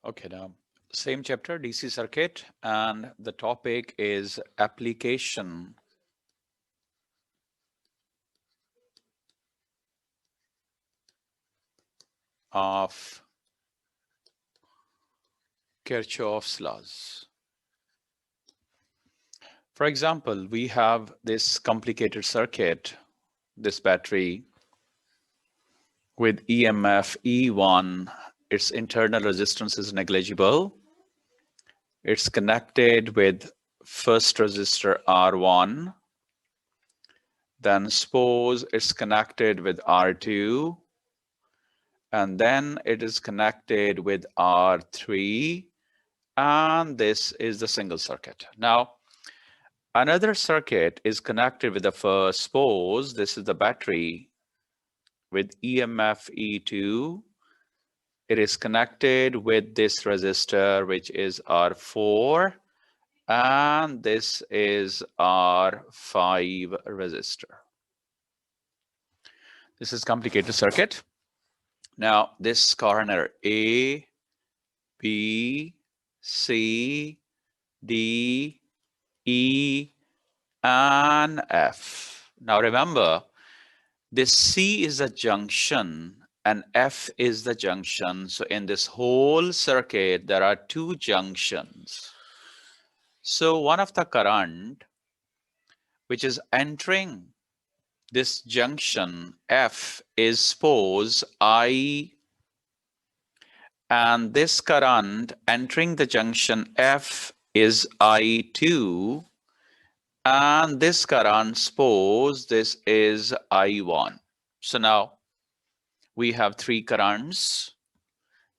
Okay, now same chapter, DC circuit, and the topic is application of Kirchhoff's laws. For example, we have this complicated circuit, this battery with EMF E1, its internal resistance is negligible. It's connected with first resistor R1. Then suppose it's connected with R2. And then it is connected with R3. And this is the single circuit. Now, another circuit is connected with the first. Suppose this is the battery with EMF E2. It is connected with this resistor, which is R4, and this is R5 resistor. This is complicated circuit. Now, this corner A, B, C, D, E, and F. Now remember, this C is a junction and F is the junction. So in this whole circuit, there are two junctions. So one of the current which is entering this junction F is suppose I, and this current entering the junction F is I2, and this current, suppose this is I1. So now we have three currents,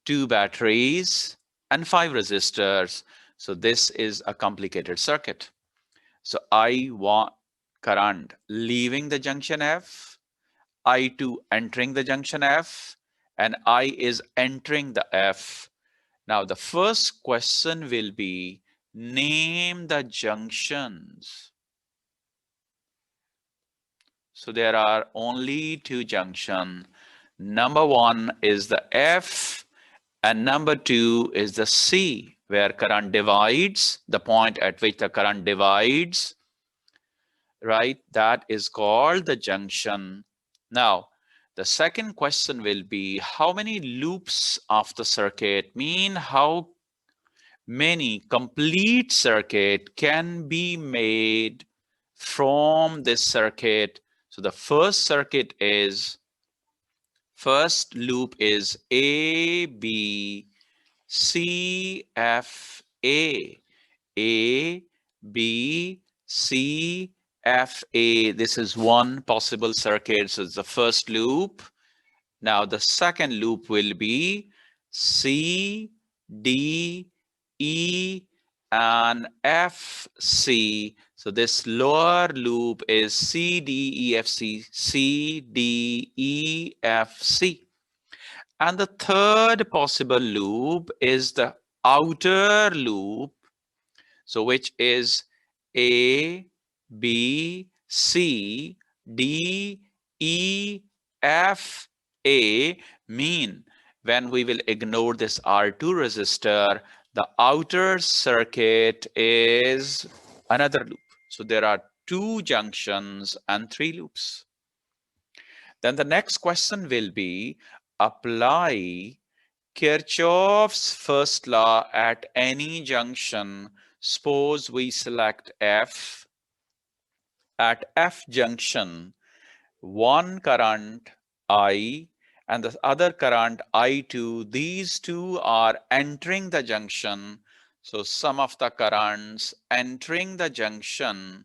two batteries, and 5 resistors. So this is a complicated circuit. So I1 current leaving the junction F, I2 entering the junction F, and I is entering the F. Now the first question will be, name the junctions. So there are only two junctions. Number one is the F, and number two is the C, where current divides, the point at which the current divides, right? That is called the junction. Now, the second question will be, how many loops of the circuit, mean how many complete circuit can be made from this circuit. So the first loop is A, B, C, F, A. A, B, C, F, A. This is one possible circuit. So it's the first loop. Now the second loop will be C, D, E, and F, C. So this lower loop is C, D, E, F, C, C, D, E, F, C. And the third possible loop is the outer loop, so which is A, B, C, D, E, F, A. Mean when we will ignore this R2 resistor, the outer circuit is another loop. So there are two junctions and three loops. Then the next question will be, apply Kirchhoff's first law at any junction. Suppose we select F. At F junction, one current I and the other current I2, these two are entering the junction. So sum of the currents entering the junction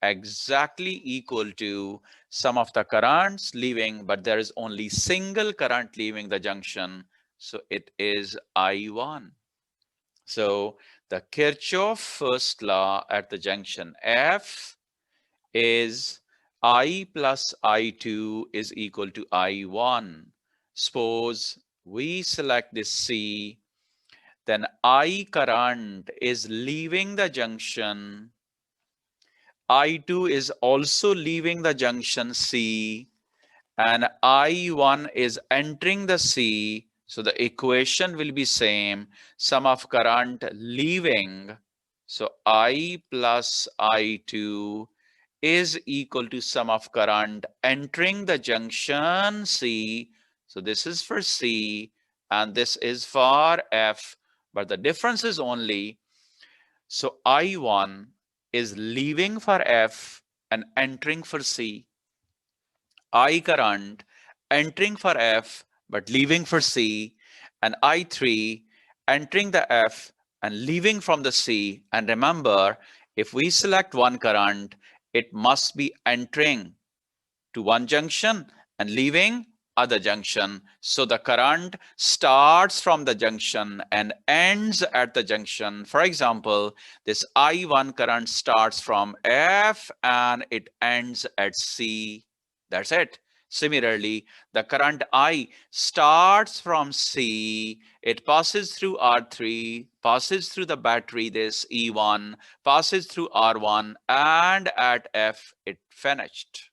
exactly equal to sum of the currents leaving, but there is only single current leaving the junction. So it is I1. So the Kirchhoff first law at the junction F is I plus I2 is equal to I1. Suppose we select this C, then I current is leaving the junction. I2 is also leaving the junction C, and I1 is entering the C. So the equation will be same, sum of current leaving. So I plus I2 is equal to sum of current entering the junction C. So this is for C and this is for F, but the difference is only, so I1 is leaving for F and entering for C. I current entering for F but leaving for C, and I3 entering the F and leaving from the C. And remember, if we select one current, it must be entering to one junction and leaving other junction. So the current starts from the junction and ends at the junction. For example, this I1 current starts from F and it ends at C. That's it. Similarly, the current I starts from C, it passes through R3, passes through the battery, this E1, passes through R1, and at F, it finished.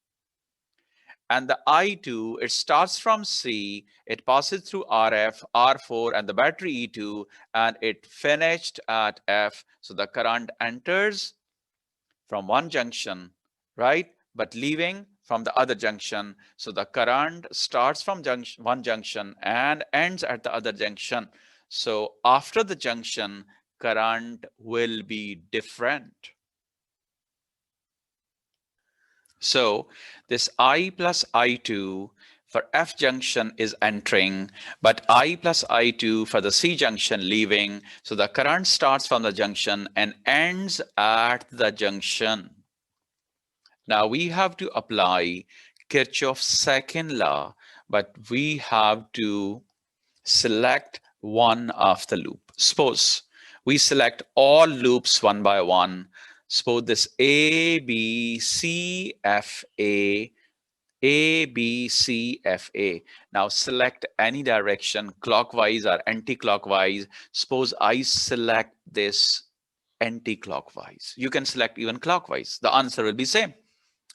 And the I2, it starts from C, it passes through RF, R4, and the battery E2, and it finished at F. So the current enters from one junction, right? But leaving from the other junction. So the current starts from one junction and ends at the other junction. So after the junction, current will be different. So this I plus I2 for F junction is entering, but I plus I2 for the C junction leaving. So the current starts from the junction and ends at the junction. Now we have to apply Kirchhoff's second law, but we have to select one of the loop. Suppose we select all loops one by one. Suppose this A, B, C, F, A, B, C, F, A. Now select any direction, clockwise or anti-clockwise. Suppose I select this anti-clockwise. You can select even clockwise. The answer will be same.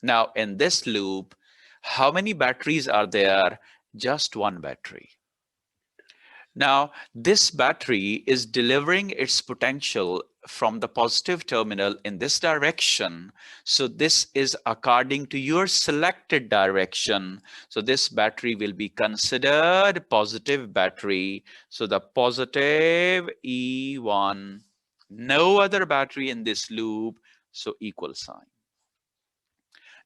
Now in this loop, how many batteries are there? Just one battery. Now, this battery is delivering its potential from the positive terminal in this direction. So this is according to your selected direction. So this battery will be considered positive battery. So the positive E1, no other battery in this loop, so equal sign.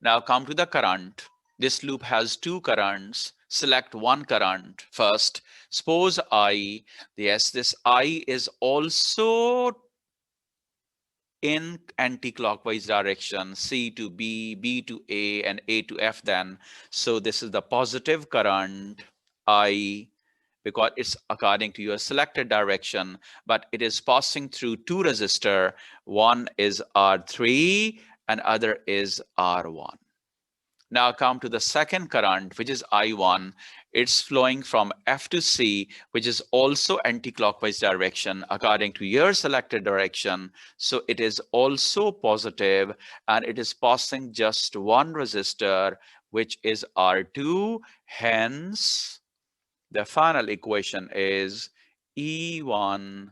Now come to the current. This loop has two currents. Select one current first. Suppose I, yes, this I is also in anti-clockwise direction, C to B, B to A, and A to F then. So this is the positive current, I, because it's according to your selected direction, but it is passing through two resistor. One is R3 and other is R1. Now come to the second current, which is I1. It's flowing from F to C, which is also anti-clockwise direction according to your selected direction. So it is also positive and it is passing just one resistor, which is R2. Hence, the final equation is E1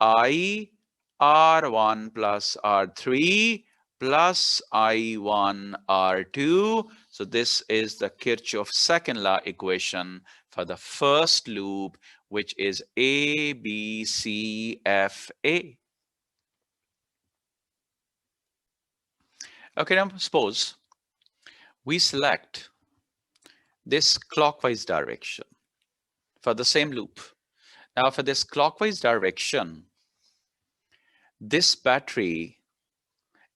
I R1 plus R3 plus I1 R2. So this is the Kirchhoff's second law equation for the first loop, which is A, B, C, F, A. Okay, now suppose we select this clockwise direction for the same loop. Now for this clockwise direction, this battery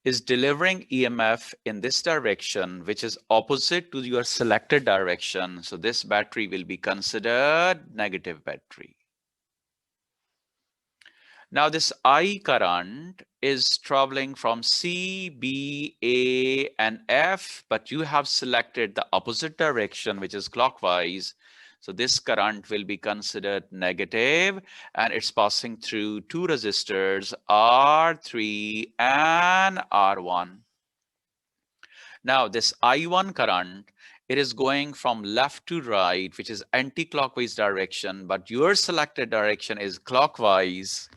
is delivering EMF in this direction, which is opposite to your selected direction. So this battery will be considered negative battery. Now this I current is traveling from C, B, A, and F, but you have selected the opposite direction, which is clockwise. So this current will be considered negative, and it's passing through two resistors, R3 and R1. Now this I1 current it is going from left to right, which is anti-clockwise direction, but your selected direction is clockwise.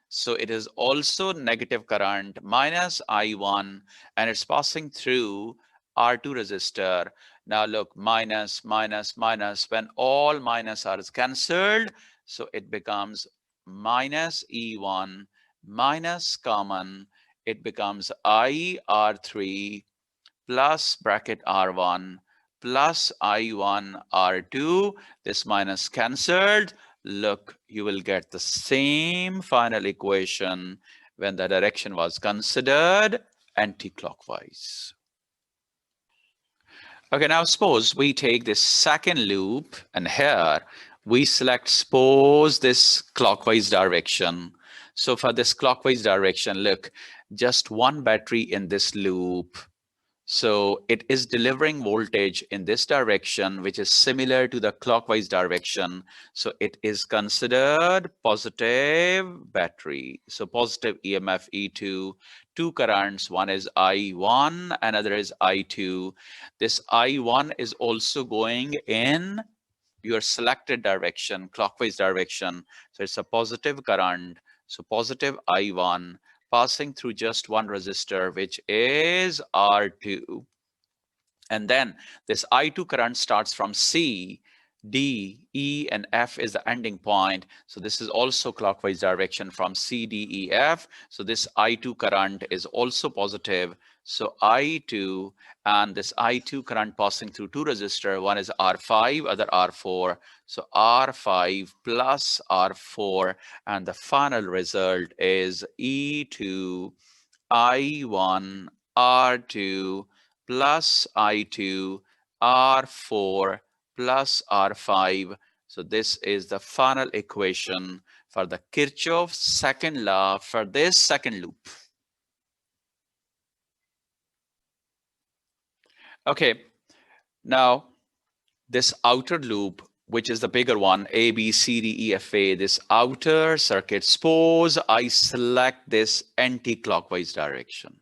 So it is also negative current minus I1, and it's passing through R2 resistor. Now look, minus, minus, minus, when all minus are cancelled, so it becomes minus E1 minus common, it becomes I R3 plus bracket R1 plus I1 R2. This minus cancelled. Look, you will get the same final equation when the direction was considered anti-clockwise. Okay, now suppose we take this second loop, and here we select, suppose, this clockwise direction. So for this clockwise direction, look, just one battery in this loop. So it is delivering voltage in this direction, which is similar to the clockwise direction. So it is considered positive battery. So positive EMF E2, two currents, one is I1, another is I2. This I1 is also going in your selected direction, clockwise direction. So it's a positive current. So positive I1 passing through just one resistor, which is R2. And then this I2 current starts from C, D, E, and F is the ending point. So this is also clockwise direction from C, D, E, F. So this I2 current is also positive. So I2, and this I2 current passing through two resistors, one is R5, other R4. So R5 plus R4, and the final result is E2, I1, R2 plus I2, R4 plus R5. So this is the final equation for the Kirchhoff's second law for this second loop. Okay, now this outer loop, which is the bigger one, A, B, C, D, E, F, A, this outer circuit, suppose I select this anti-clockwise direction.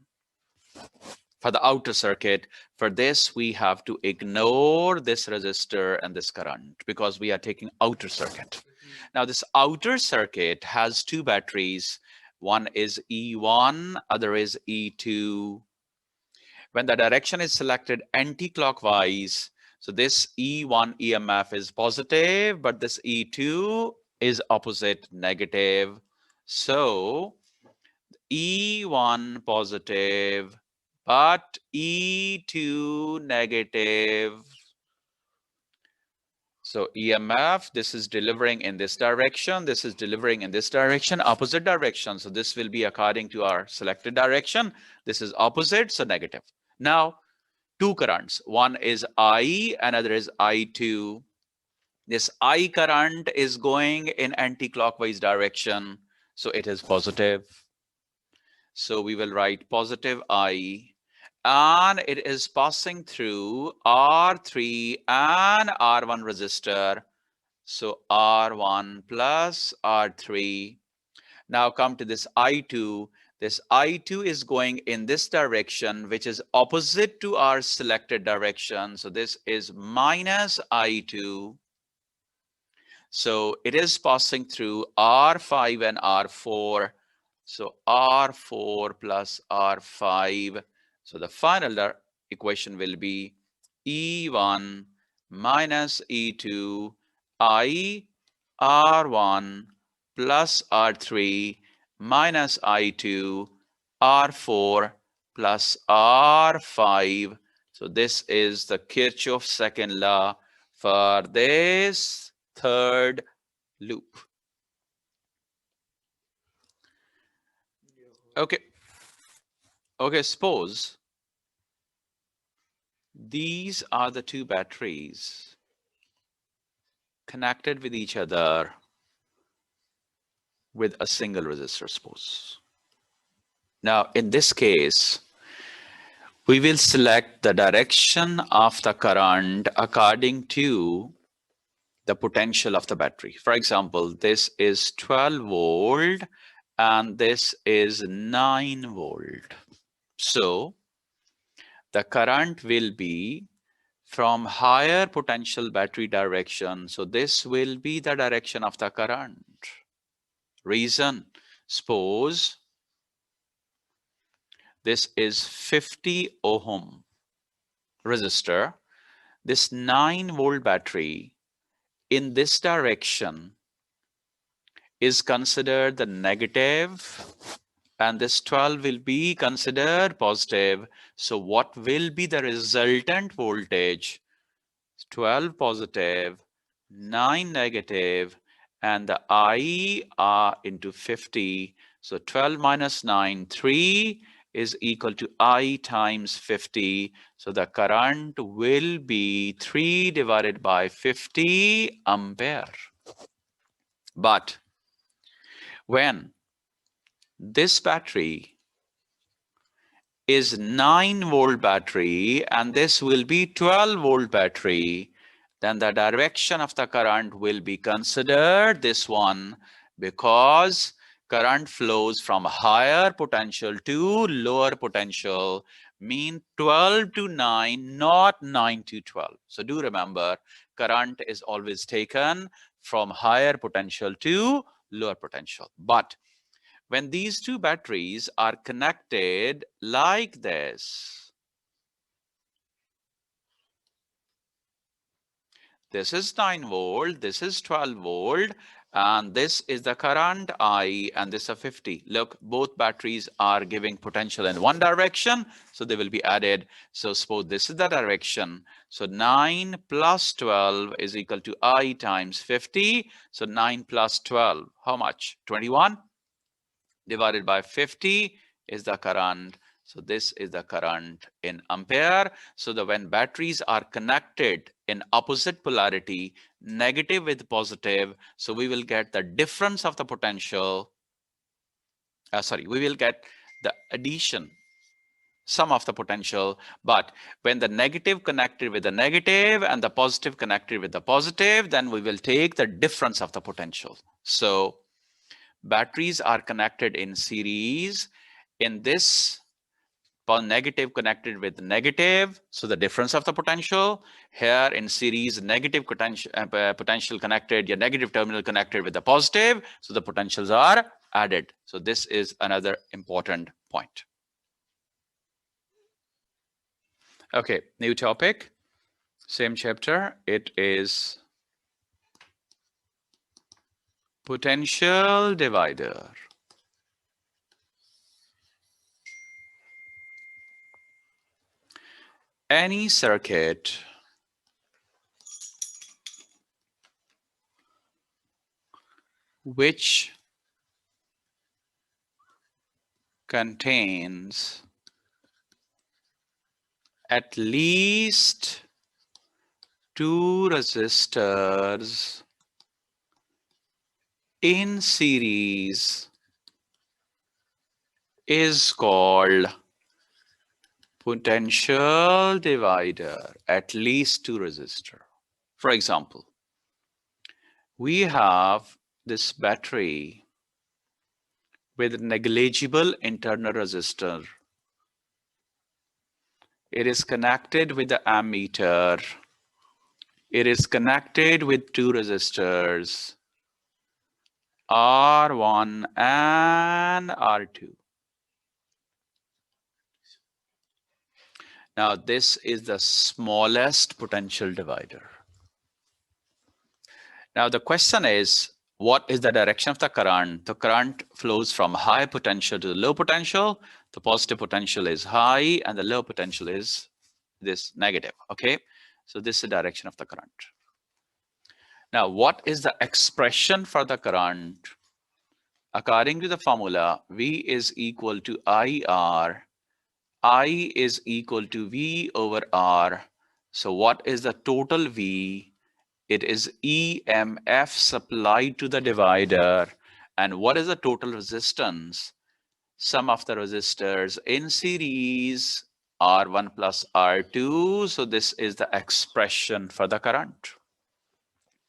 For the outer circuit, for this, we have to ignore this resistor and this current because we are taking outer circuit. Now, this outer circuit has two batteries. One is E1, other is E2. When the direction is selected anti-clockwise, so this E1 EMF is positive, but this E2 is opposite, negative. So E1 positive, but E2 negative. So EMF, this is delivering in this direction, this is delivering in this direction, opposite direction. So this will be according to our selected direction. This is opposite, so negative. Now, two currents. One is I, another is I2. This I current is going in anti-clockwise direction, so it is positive. So we will write positive I, and it is passing through R3 and R1 resistor. So R1 plus R3. Now come to this I2. This I2 is going in this direction, which is opposite to our selected direction. So this is minus I2. So it is passing through R5 and R4. So R4 plus R5. So the final equation will be E1 minus E2 I R1 plus R3 minus I2 R4 plus R5. So this is the Kirchhoff's second law for this third loop. Okay. Okay, suppose these are the two batteries connected with each other with a single resistor, suppose. Now, in this case, we will select the direction of the current according to the potential of the battery. For example, this is 12 volt and this is 9 volt. So the current will be from higher potential battery direction. So this will be the direction of the current. Reason, suppose this is 50 ohm resistor. This 9-volt battery in this direction is considered the negative, and this 12 will be considered positive. So what will be the resultant voltage? 12 positive, 9 negative, and the I are into 50. So 12 minus 9, 3 is equal to I times 50. So the current will be 3 divided by 50 ampere. But when this battery is 9-volt battery and this will be 12-volt battery, then the direction of the current will be considered this one, because current flows from higher potential to lower potential, mean 12 to 9, not 9 to 12. So do remember, current is always taken from higher potential to lower potential. But when these two batteries are connected like this, this is 9 volt, this is 12 volt, and this is the current I, and this is 50. Look, both batteries are giving potential in one direction, so they will be added. So suppose this is the direction. So 9 plus 12 is equal to I times 50. So 9 plus 12, how much? 21 divided by 50 is the current. So this is the current in ampere. So that when batteries are connected in opposite polarity, negative with positive, so we will get the difference of the potential. We will get the addition, sum of the potential. But when the negative connected with the negative and the positive connected with the positive, then we will take the difference of the potential. So batteries are connected in series. In this, negative connected with negative, so the difference of the potential. Here in series, negative potential connected, your negative terminal connected with the positive, so the potentials are added. So this is another important point. Okay, new topic, same chapter. It is potential divider. Any circuit which contains at least 2 resistors in series is called potential divider, at least 2 resistor. For example, we have this battery with negligible internal resistor. It is connected with the ammeter. It is connected with 2 resistors, R1 and R2. Now, this is the smallest potential divider. Now, the question is, what is the direction of the current? The current flows from high potential to the low potential. The positive potential is high and the low potential is this negative, okay? So this is the direction of the current. Now, what is the expression for the current? According to the formula, V is equal to IR. I is equal to V over R. So what is the total V? It is EMF supplied to the divider. And what is the total resistance? Sum of the resistors in series, R1 plus R2. So this is the expression for the current.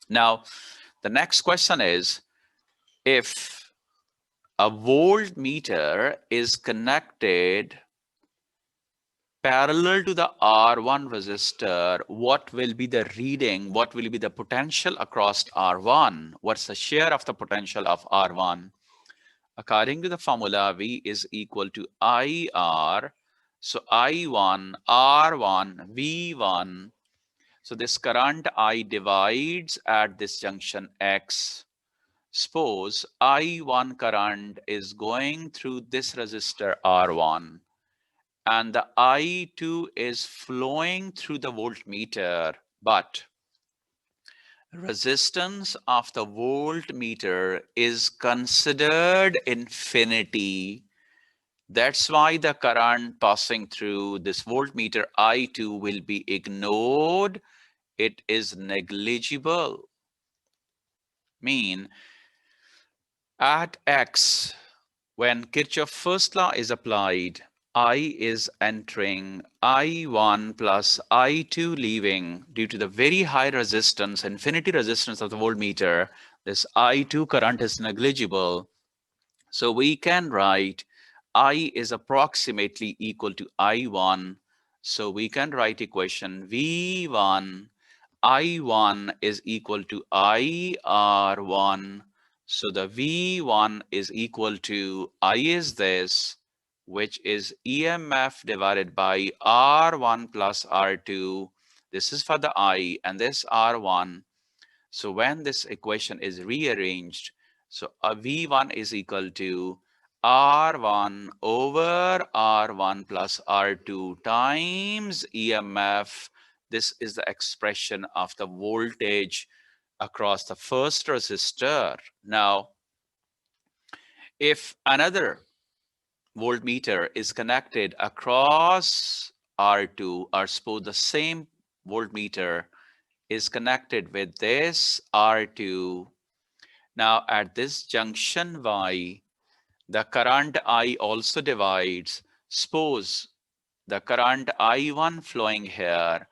Now, the next question is, if a voltmeter is connected parallel to the R1 resistor, what will be the reading? What will be the potential across R1? What's the share of the potential of R1? According to the formula, V is equal to IR. So I1, R1, V1. So this current I divides at this junction X. Suppose I1 current is going through this resistor R1 and the I2 is flowing through the voltmeter, but resistance of the voltmeter is considered infinity. That's why the current passing through this voltmeter I2 will be ignored. It is negligible. Mean at X, when Kirchhoff's first law is applied, I is entering, I1 plus I2 leaving. Due to the very high resistance, infinity resistance of the voltmeter, this I2 current is negligible. So we can write I is approximately equal to I1. So we can write equation V1, I1 is equal to IR1. So the V1 is equal to I is this, which is EMF divided by R1 plus R2. This is for the I and this R1. So when this equation is rearranged, so a V1 is equal to R1 over R1 plus R2 times EMF. This is the expression of the voltage across the first resistor. Now, if another voltmeter is connected across R2, or suppose the same voltmeter is connected with this R2. Now at this junction Y, the current I also divides. Suppose the current I1 flowing here,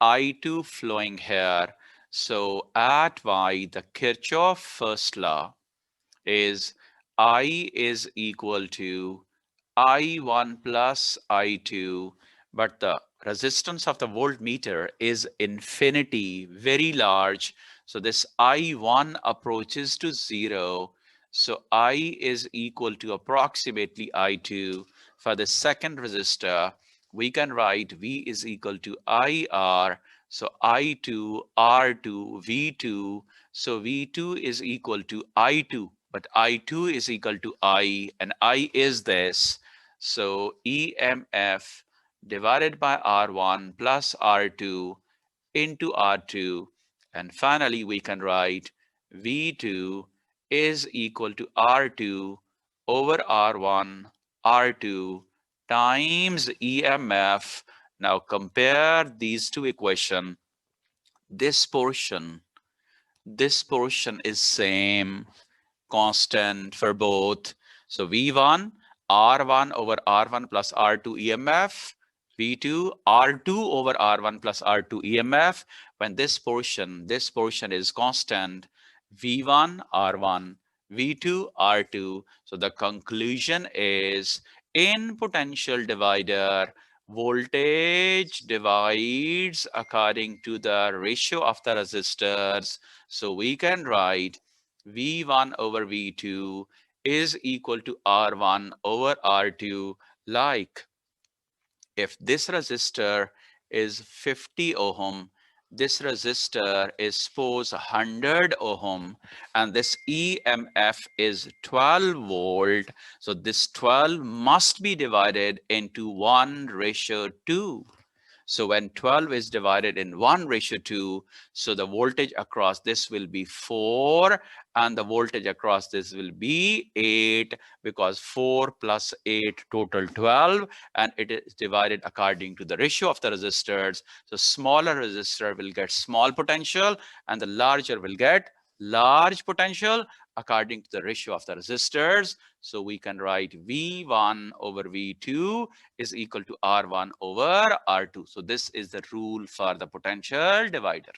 I2 flowing here. So at Y, the Kirchhoff first law is I is equal to I1 plus I2, but the resistance of the voltmeter is infinity, very large. So this I1 approaches to 0. So I is equal to approximately I2. For the second resistor, we can write V is equal to IR. So I2, R2, V2. So V2 is equal to I2, but I2 is equal to I, and I is this. So EMF divided by R1 plus R2 into R2. And finally, we can write V2 is equal to R2 over R1, R2 times EMF. Now compare these two equations. This portion is same, constant for both. So V1, R1 over R1 plus R2 EMF, V2, R2 over R1 plus R2 EMF. When this portion is constant, V1, R1, V2, R2. So the conclusion is in potential divider, voltage divides according to the ratio of the resistors. So we can write V1 over V2 is equal to R1 over R2. Like if this resistor is 50 ohm, this resistor is suppose 100 ohm, and this EMF is 12 volt. So this 12 must be divided into 1:2. So when 12 is divided in 1:2, so the voltage across this will be 4 and the voltage across this will be 8, because 4 plus 8 total 12, and it is divided according to the ratio of the resistors. So smaller resistor will get small potential and the larger will get large potential according to the ratio of the resistors. So we can write V1 over V2 is equal to R1 over R2. So this is the rule for the potential divider.